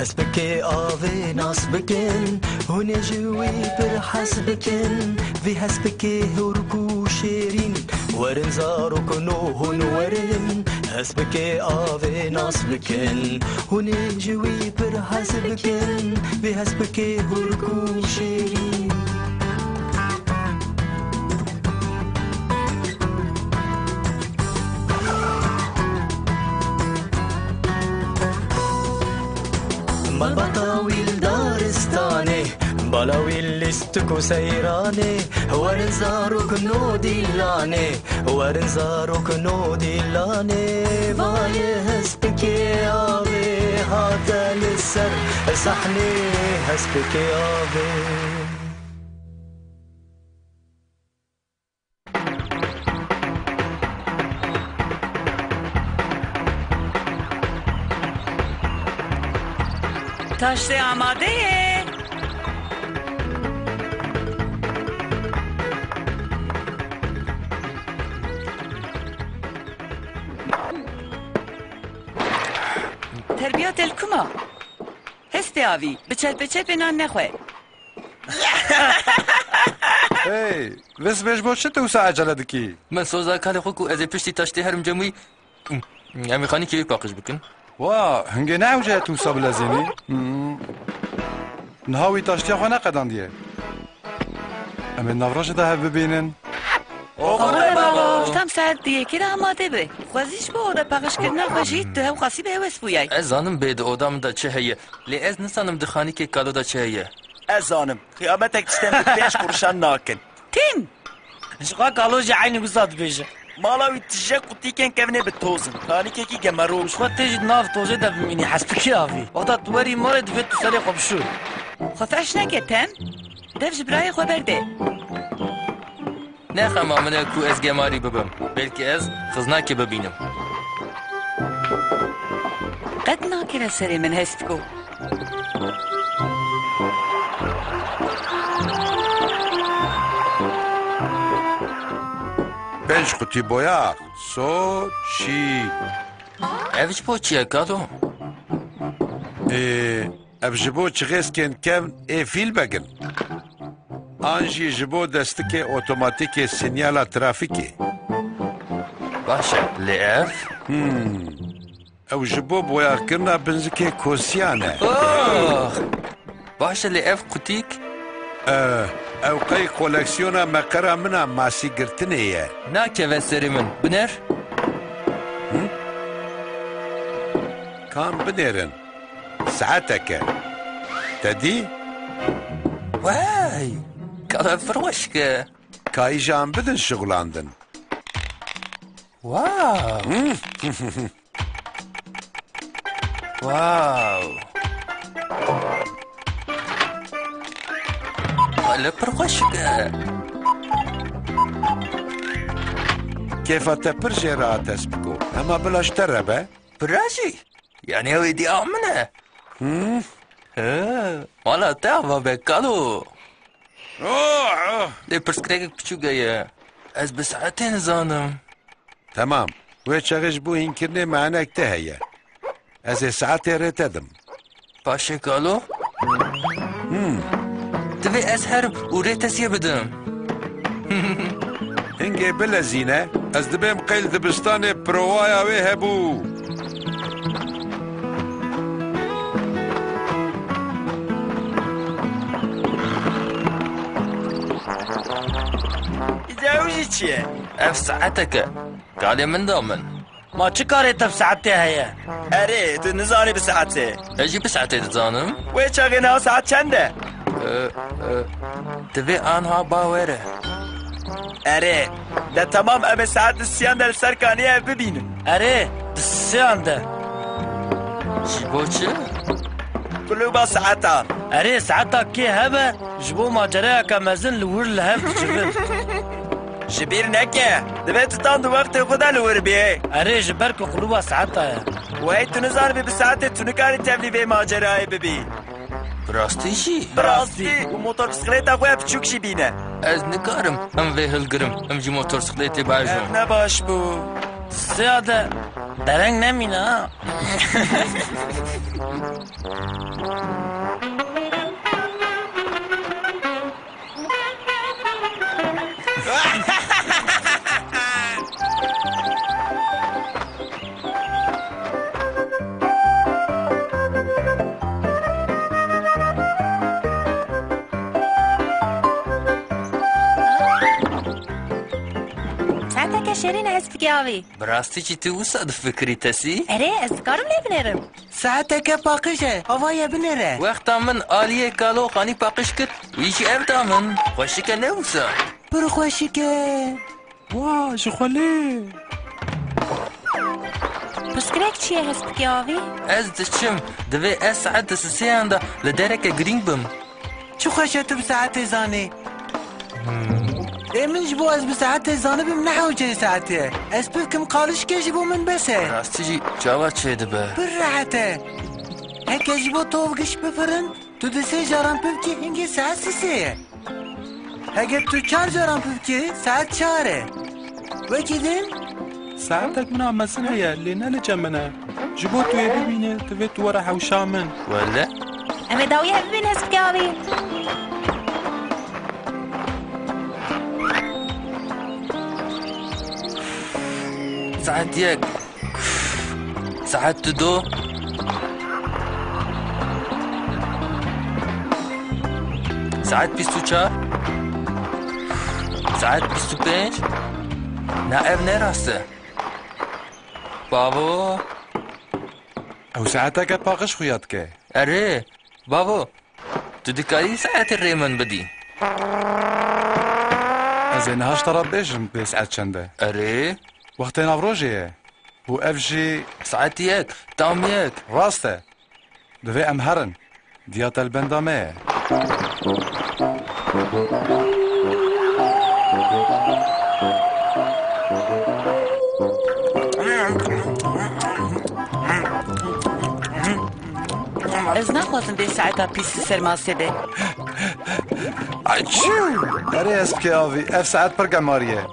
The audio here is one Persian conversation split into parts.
هسبكي آوي ناس بكن هون جوي برحس بكن في هسبكي هركو شيرين ورن زارو كنو هون ورن هسبكي آوي ناس بكن هون جوي برحس بكن في هسبكي هركو شيرين بطاويل دارستاني بلاويل لستكو سيراني ورنزاروك نودي لاني ورنزاروك نودي لاني باي هسبكي آبي هاتا للسر صحني هسبكي آبي تاشته آماده تربیات الکما هستی آوی بچل بنان نخواه هی بس بيش بو شتو وسا عجله دكي من سوزا كالي خوكو ازي بشتي تاشتي هرم جموي امي خاني كيف باقش بكن وا هنگي نعوجه تو وسا بلازيني نهاوي تاشتي خوانا قدان ديه امي نفراش ده ببينن تام ساعت دیگه که آماده به خوازیش با اودا پاقش کردن خوشید تو هم خاصی به هوس بویای از زانم بيد اودام دا چه هي لي از نسانم دخاني كي كالو دا چه هي از زانم قیامتك تستم بيش قرشان ناكن تیم شقا قالوجي عيني قصاد بيجا مالاوي تجا قطي كان كفني بالتوزن خاني كي جمروش شقا تجد ناف توجد بميني حسبك يافي وقتا توري مورد بيت تسالي قبشو خفاش نکتم دف جبرای خو برده نخم آمنه کو از گماری ببم بلکه از خزناکی ببینم قد ناكر سري من هستكو بنش قطي بويا سو شي اوش بو چیه کادو ابجبو چغيس كن كم فيل بگن آنجي جبو دستك اوتوماتيك سينيالا ترافيكي باشه لعف او جبو بويا كرنا بنزكي كوسيانة باشه لعف قطيك او قي كولكسيونا مقرا منا ماسي قرتنية ناكي وسري من بنر كان بنيرن ساعتك تدي واي كالا فروشك كاي جان بدن شغلاندن واو واو كالا فروشك كيف تبرجي رات اسبكو اما بلاش تربه براشي يعني هو يدي امنه ولا تعرف بكالو دي برسكريك بشو جايه از بساعتين زانم تمام ويتشغش بو ينكرني معناك تهيا از ساعتي ريتدم باشي كالو تبي اسهر وريتس يبدم هنجي بلا زينة از دبيم قيل دبستاني بروايا ويهبو جاوزي چیه؟ اف ساعتك قال من ضمن ما چه کاری تب ساعتی هيا اره تو نزانی به ساعته اجي بساعتين زانم و چاقه نه ساعت چنده؟ تبي آنها باوره اره ده تمام ام ساعت سیان در سرکانیه ببینن اره دسیان ده جيبو چه؟ قلوبا ساعتان اره ساعتا كي هبه جبو ما جرايا كمازن لور لهف جبل جبیر نکه دبیت تان دو وقت خدا لور بیه اره جبرك قلوبا ساعتا و هی تو نزانی به ساعت تو نکاری تبلی به ماجرای ببین براستي شي براستی و موتور بسکلیتا خواه بچوک شی بینه از نكارم ام في هالقرم ام جي موتور سكليتي باجون نباش بو سيادة درنگ نمینه. شیرین هست گاوی. براستی چی تو وسط فکری تسی؟ اره از کارم نبینرم. ساعتك باقشه هوايا بنره وقتا من آلیه کالو خانی پاقش کرد ویچی افتا من خوشی که نوسا برو خوشيكه واه جخوله پسکرک چیه هست گاوی؟ از دشم دوی از ساعت دستسیان دا لدرک گرینگ بم شو خشيت بساعات زاني من جبو از بساعات زاني بمنحو جي ساعته از بكم قالش كي جبو من بسه راستی جی جاوات چه دبه بالراحته هكا جبو طوبقش بفرن تو دسي جاران ببكي هنگي ساعت سيسيه هكا تو 4 جاران ببكي ساعت 4 وكذن ساعتك من عمسن هيا لنا لجمنا جبوتو يبيني تفيت ورا حوشا من ولا؟ اما داوی هبین هست گاوی. ساعت یک ساعت دو ساعت 24 ساعت 25 نه اف نراسته بابا او ساعتك باقش خوياتك اره بابا تو دکاری ساعت ریمن بدی از اینهاش طراب بیشم به ساعت چنده اره وقتی نوروجیه و افجي ساعت یک تام یک راسته دوی امهرن دیات البندامه از نخواستم به ساعتا پیست سرماسه ده اچو اره اسب که آوی اف ساعت پر گماریه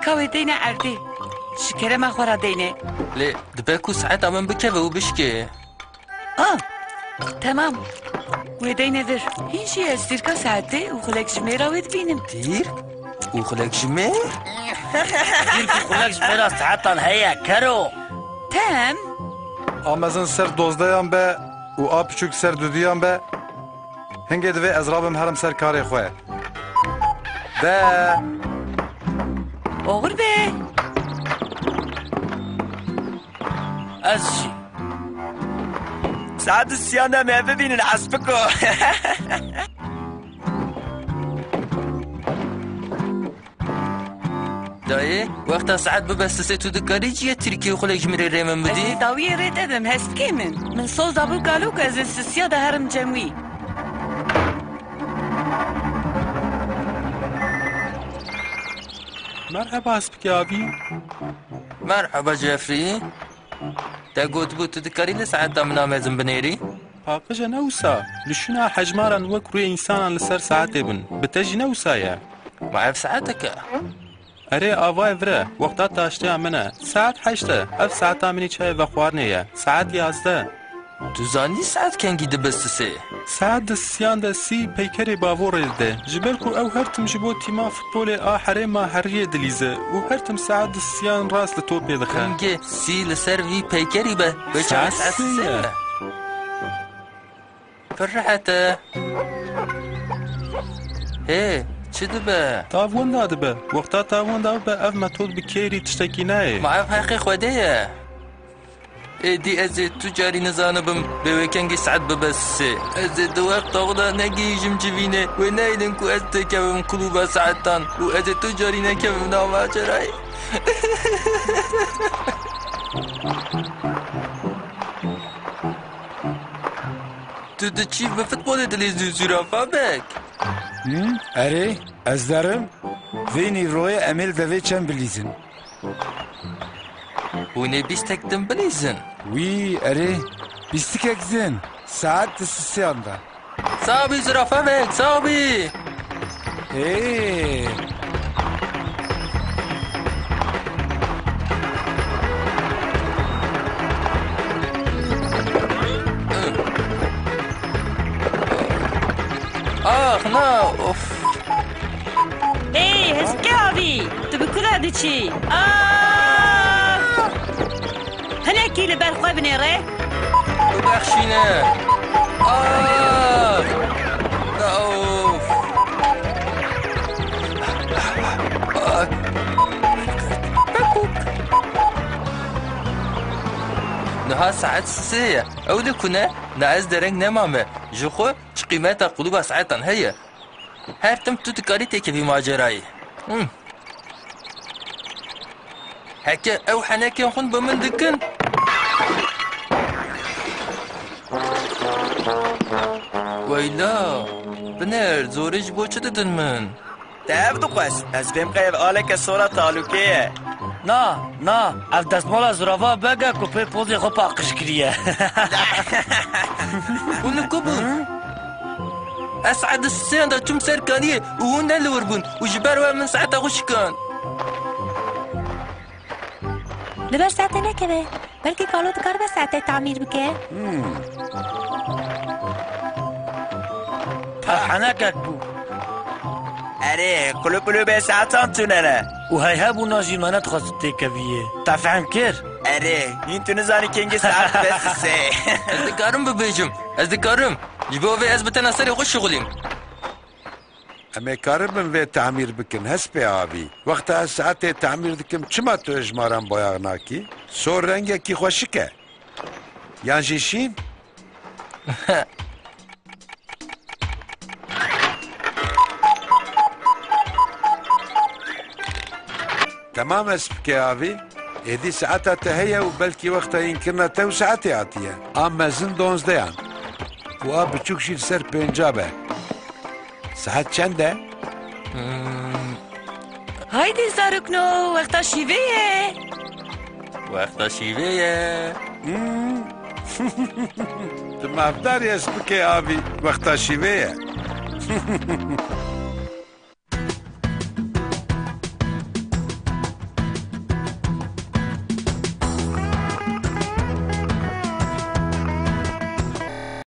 کاوی دینه عرده شکره ما خورا دینه لی دبکو ساعت امن بکه و بشکه تمام و دینه در هیچی از تیرکا ساعته و خلق جمیرا وید بینم دیر او خلق جمه دیر که خلقش برا ساعتان هیا کرو. تم آمزن سر 12 به و آب چوک سر 2 به هنگه دوی از رابم هرم سر کاری خواه ده اوغر به از چی؟ ساعت السيان ده ما ببين عسبكو دایه وقتا ساعت ببسته تو دکاری چیه ترکی و خلق جمره ریمن بدی؟ از داوی رید ادم هست که من سوز دابو گالو که از استسیا ده هرم جمعی مرحبا اسب گاوی مرحبا جفری تا گوت بود تو دکاری لساعت دا منامزم بنیری؟ باقجه نوسا لشنا حجمارا وك روي انسانا لسر ساعتي بن بتجي نوسايا ما اف ساعتك اري آواي فرا وقتا تاشتيا منا ساعت 8 اف ساعتا مني چای و خوارنيا ساعت 11 تو زانی ساعت کنگی دبستسه ساعت دسيان دا سي بيكري باور ده جبالكو او هرتم جبو تيما فوتبولي حري ما حرية دليزة و هرتم ساعت دسيان راس لتوبي دخان کنگی سی لسر وی پیکری به بچه ساعت سه فرحته هی چه دبه؟ تاوان داده به وقتا تاوان داده به اف متود بكيري تشتكي ناي ما اف حقی خوده ایدی از تجاری نزانبم به وکنگی ساعت ببسه از دو وقت آغدا نگیجم جوینه و نیدن که از تکبم کلوبا ساعتان و از تجاری نکبم ناماجرای تو ده چی به فوتبال دلیزی زرافه بک اره از دارم وینی روی امل دوی چند بلیزن و نه بیستک دم بلیزن وی اره بیستک اگزن ساعت دستسیان دا صابی زرافه بک صابی اخنا اوف ای هسپکی آوی تو به کلا دچی هنکی لبر خواه بنیره ببخشینه اوف نها ساعت سية أو لكنا ناس درنگ نمامه جخو چ قيمتا قلوبا ساعتان هي هر تم تو تكاري تيكي في ماجراي هكا أو حناكي نخون بمن دكن ويلا بنر زورج بو چه ددن من ده بدو قوس از بیم قیب آله که سورا تعلقیه نا اف دستمالا زرافا بگه که پی پوزی خو پاقش کریه ونكو بون أسعد السيان دا تم سركانية وهنا الوربون وجباروا من ساعة غش كان لبر ساعته نکره بلکه کالو دکار به ساعته تعمیر بکه حنکک بو اره قلو به ساعتان تونه و های هبو ناجی منت خواست تکویه تفهم کر اره این تو نزانی که اینگه ساعت بس سه از دکارم ببیجم از دکارم جبوه از بتنا سري غش شغلیم اما کارم به تعمیر بکن هست به آبی وقت از ساعت تعمیر دکم چما تو اجمارم بایاغ ناکی سور رنگه کی خوشکه یان جیشین تمام اسبك يا أبي هذه ساعتها تهيأ وبلكي وقتها يمكننا تو ساعتي عطية أما زن دونز ديان وأب بتشوك شي سر بنجابة ساعت چنده؟ هایدی زارکنو وقتا شیوه وقتا شیوه تم أفدار يا اسبك يا أبي وقتها شيوية